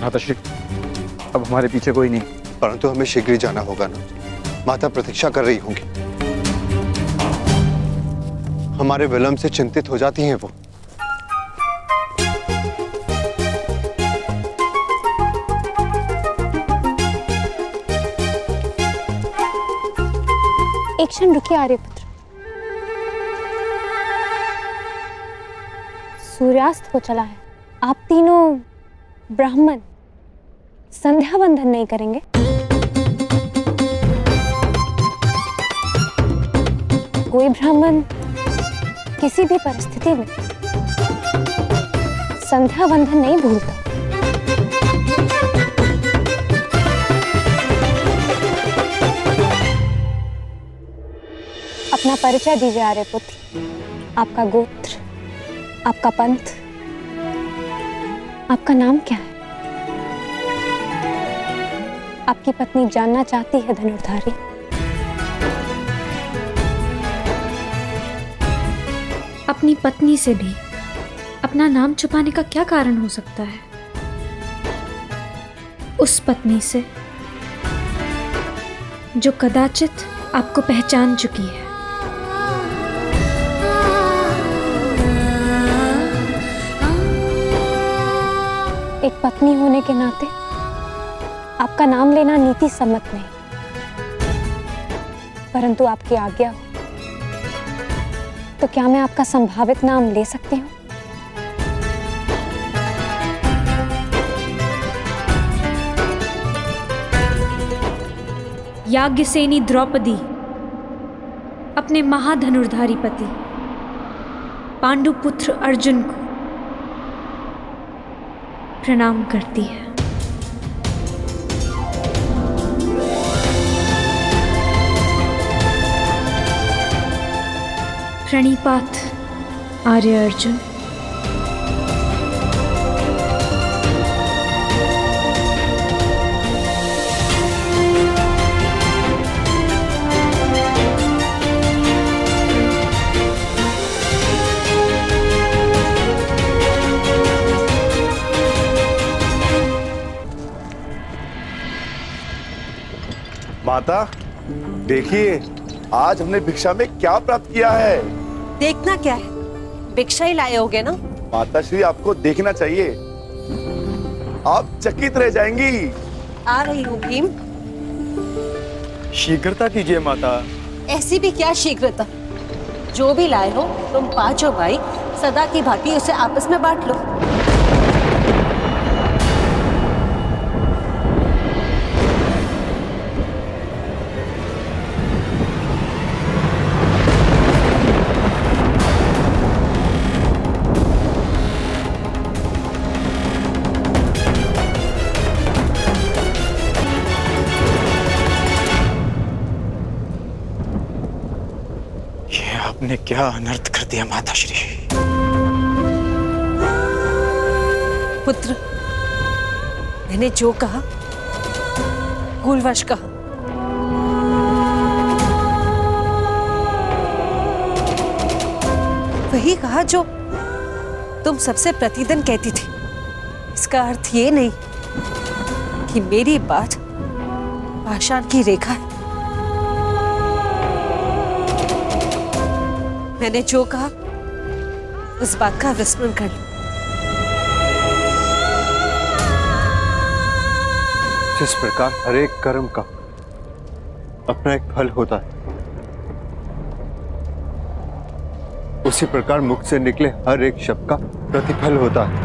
भ्राताश्री, अब हमारे पीछे कोई नहीं। परंतु हमें शीघ्र ही जाना होगा ना, माता प्रतीक्षा कर रही होंगी। हमारे विलंब से चिंतित हो जाती हैं वो। एक क्षण रुकिए आर्यपुत्र। सूर्यास्त हो चला है, आप तीनों ब्राह्मण संध्या बंधन नहीं करेंगे? कोई ब्राह्मण किसी भी परिस्थिति में संध्या बंधन नहीं भूलता। अपना परिचय दीजिए आर्यपुत्र, आपका गोत्र, आपका पंथ, आपका नाम क्या है? आपकी पत्नी जानना चाहती है धनुर्धारी। अपनी पत्नी से भी अपना नाम छुपाने का क्या कारण हो सकता है? उस पत्नी से जो कदाचित आपको पहचान चुकी है। एक पत्नी होने के नाते आपका नाम लेना नीति सम्मत नहीं, परंतु आपकी आज्ञा हो तो क्या मैं आपका संभावित नाम ले सकती हूँ? याज्ञसेनी द्रौपदी अपने महाधनुर्धारी पति पांडुपुत्र अर्जुन को प्रणाम करती है। प्रणिपात आर्य अर्जुन। माता देखिए, आज हमने भिक्षा में क्या प्राप्त किया है। देखना क्या है, भिक्षा ही लाए होगे ना। माता श्री, आपको देखना चाहिए, आप चकित रह जाएंगी। आ रही हूँ भीम। शीघ्रता कीजिए माता। ऐसी भी क्या शीघ्रता, जो भी लाए हो तुम पांचों भाई सदा की भांति उसे आपस में बांट लो। आपने क्या अनर्थ कर दिया माताश्री। पुत्र, मैंने जो कहा भूलवश कहा। वही कहा जो तुम सबसे प्रतिदिन कहती थी। इसका अर्थ ये नहीं कि मेरी बात पाषाण की रेखा है। मैंने जो कहा उस बात का विस्मरण कर लो। जिस प्रकार हर एक कर्म का अपना एक फल होता है, उसी प्रकार मुख से निकले हर एक शब्द का प्रतिफल होता है।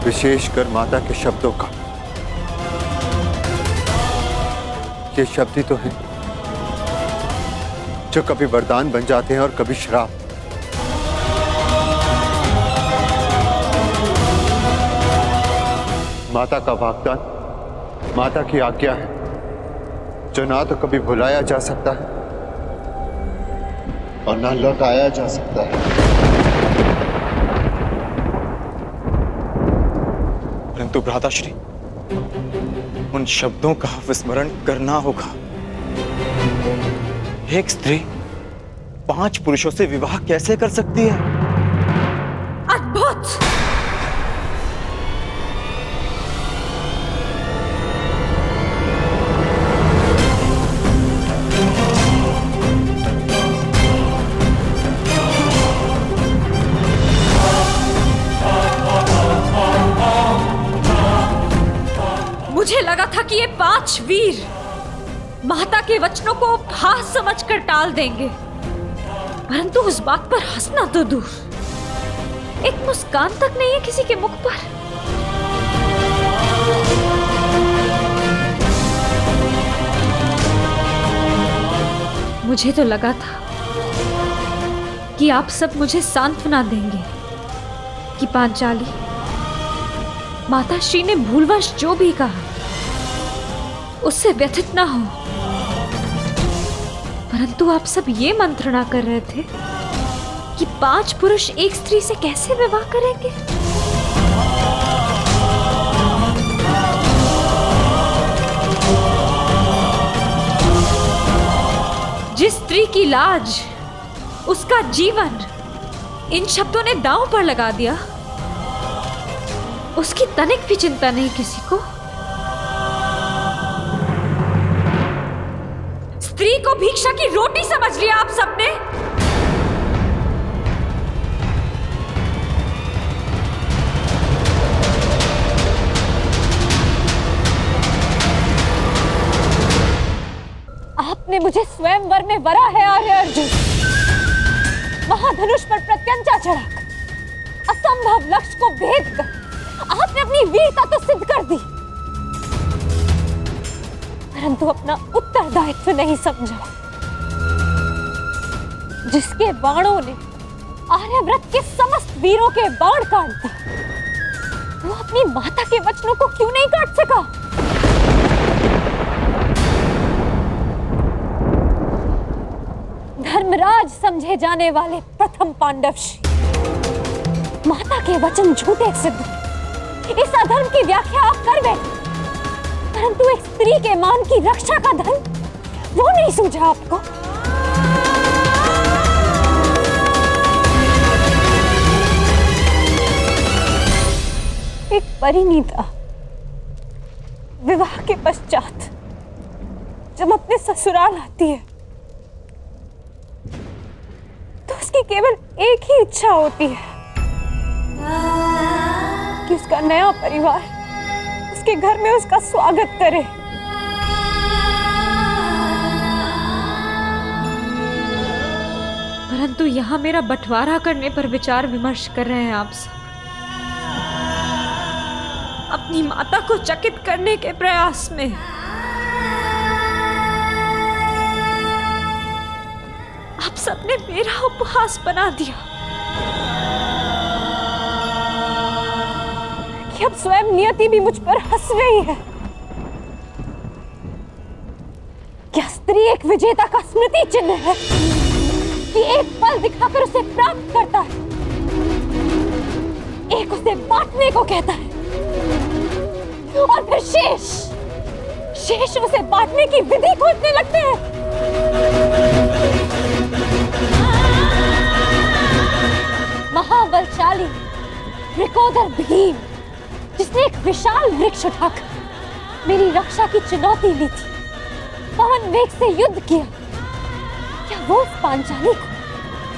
विशेषकर माता के शब्दों का। ये शब्द ही तो है जो कभी वरदान बन जाते हैं और कभी श्राप। माता का वाग्दान माता की आज्ञा है, जो ना तो कभी भुलाया जा सकता है और ना लौटाया जा सकता है। परंतु भ्राताश्री, उन शब्दों का विस्मरण करना होगा। एक स्त्री 5 पुरुषों से विवाह कैसे कर सकती है? अद्भुत! 5 वीर माता के वचनों को उपहास समझकर टाल देंगे, परंतु उस बात पर हंसना तो दूर, एक मुस्कान तक नहीं है किसी के मुख पर। मुझे तो लगा था कि आप सब मुझे सांत्वना देंगे कि पांचाली, माताश्री ने भूलवश जो भी कहा उससे व्यथित ना हो, परंतु आप सब ये मंत्रणा कर रहे थे कि 5 पुरुष एक स्त्री से कैसे विवाह करेंगे। जिस स्त्री की लाज, उसका जीवन इन शब्दों ने दांव पर लगा दिया, उसकी तनिक भी चिंता नहीं किसी को। स्त्री को भिक्षा की रोटी समझ लिया आप सबने। आपने मुझे स्वयंवर में वरा है आर्य अर्जुन, महाधनुष पर प्रत्यंचा चढ़ाकर असंभव लक्ष्य को भेद कर आपने अपनी वीरता तो सिद्ध कर दी, परंतु अपना उत्तरदायित्व नहीं समझा। जिसके बाणों ने आर्यव्रत के समस्त वीरों के बाण काट दिए, वो अपनी माता के वचनों को क्यों नहीं काट सका? धर्मराज समझे जाने वाले प्रथम पांडवश्री, माता के वचन झूठे सिद्ध, इस अधर्म की व्याख्या आप कर बैठे, परंतु एक स्त्री के मान की रक्षा का धन वो नहीं सूझा आपको। एक परिणीता विवाह के पश्चात जब अपने ससुराल आती है तो उसकी केवल एक ही इच्छा होती है कि उसका नया परिवार उसके घर में उसका स्वागत करे। परंतु यहाँ मेरा बंटवारा करने पर विचार विमर्श कर रहे हैं आप सब, अपनी माता को चकित करने के प्रयास में। आप सबने मेरा उपहास बना दिया कि अब स्वयं नियति भी मुझ पर हंस रही है। क्या स्त्री एक विजेता का स्मृति चिन्ह है कि एक पल दिखाकर उसे प्राप्त करता है, एक उसे बांटने को कहता है और फिर शेष उसे बांटने की विधि खोजने लगते हैं। महाबलशाली वृकोदर भीम, जिसने एक विशाल वृक्ष उठाकर मेरी रक्षा की चुनौती ली थी, पवन वेग से युद्ध किया, क्या वो उस पांचाली को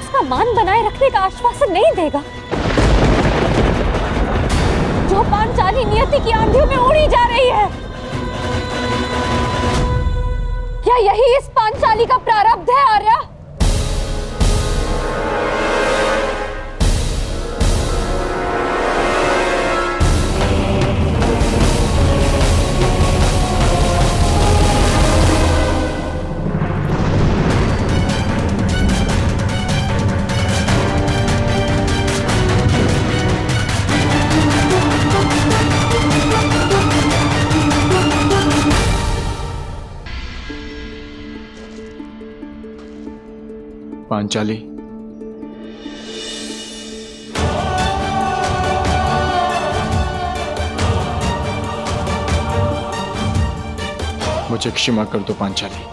उसका मान बनाए रखने का आश्वासन नहीं देगा? जो पांचाली नियति की आंधियों में उड़ी जा रही है, क्या यही इस पांचाली का प्रारब्ध है आर्या? पांचाली, मुझे क्षमा कर दो पांचाली।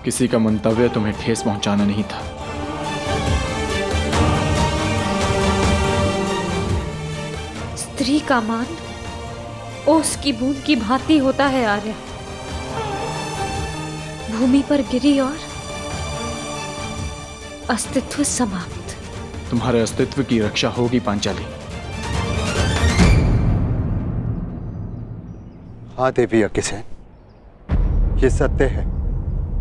किसी का मंतव्य तुम्हें ठेस पहुंचाना नहीं था। स्त्री का मान ओस की बूंद की भांति होता है आर्या, भूमि पर गिरी और अस्तित्व समाप्त। तुम्हारे अस्तित्व की रक्षा होगी पांचाली। हाँ देवी अग्निसेन, ये सत्य है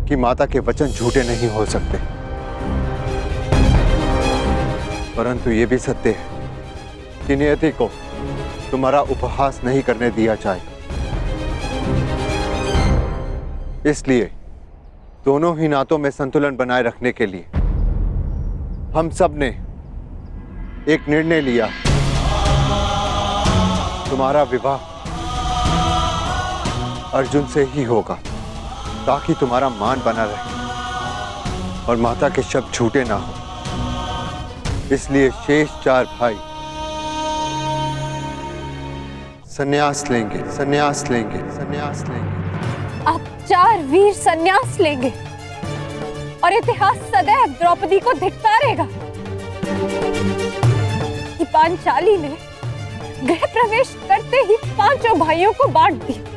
कि माता के वचन झूठे नहीं हो सकते, परंतु ये भी सत्य है कि नियति को तुम्हारा उपहास नहीं करने दिया जाएगा। इसलिए दोनों ही नातों में संतुलन बनाए रखने के लिए हम सब ने एक निर्णय लिया। तुम्हारा विवाह अर्जुन से ही होगा, ताकि तुम्हारा मान बना रहे और माता के शब्द झूठे ना हो। इसलिए शेष 4 भाई संन्यास लेंगे, संन्यास लेंगे, संन्यास लेंगे। आप 4 वीर संन्यास लेंगे और इतिहास सदैव द्रौपदी को धिक्कारेगा कि पांचाली ने गृह प्रवेश करते ही 5 भाइयों को बांट दिया।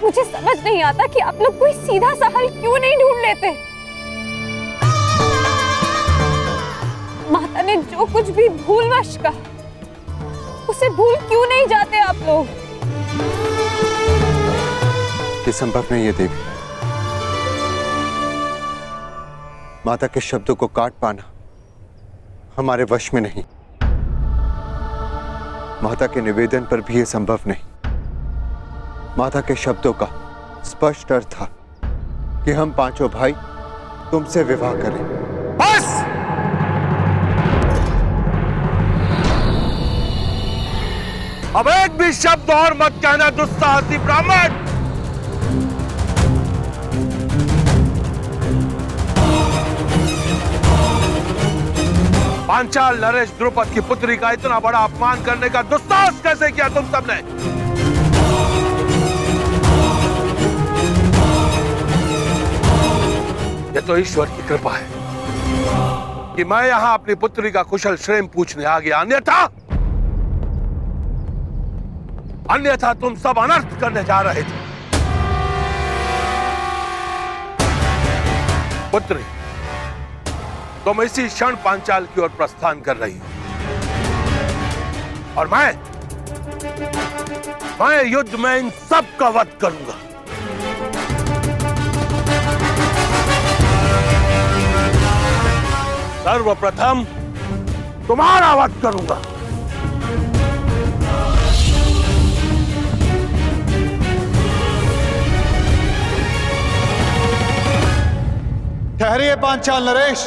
मुझे समझ नहीं आता कि आप लोग कोई सीधा सा हल क्यों नहीं ढूंढ लेते। माता ने जो कुछ भी भूलवश कहा, उसे भूल क्यों नहीं जाते आप लोग? ये संभव नहीं है देवी। माता के शब्दों को काट पाना हमारे वश में नहीं। माता के निवेदन पर भी यह संभव नहीं। माता के शब्दों का स्पष्ट अर्थ था कि हम 5 भाई तुमसे विवाह करें। बस! अब एक भी शब्द और मत कहना दुस्साहसी ब्राह्मण। पांचाल नरेश द्रुपद की पुत्री का इतना बड़ा अपमान करने का दुस्साहस कैसे किया तुम सबने? ये तो ईश्वर की कृपा है कि मैं यहां अपनी पुत्री का कुशल क्षेम पूछने आ गया, अन्यथा तुम सब अनर्थ करने जा रहे थे। पुत्री, तुम इसी क्षण पांचाल की ओर प्रस्थान कर रही हो और मैं युद्ध में इन सब का वध करूंगा। सर्वप्रथम तुम्हारा वध करूंगा। ठहरिए पांचाल नरेश।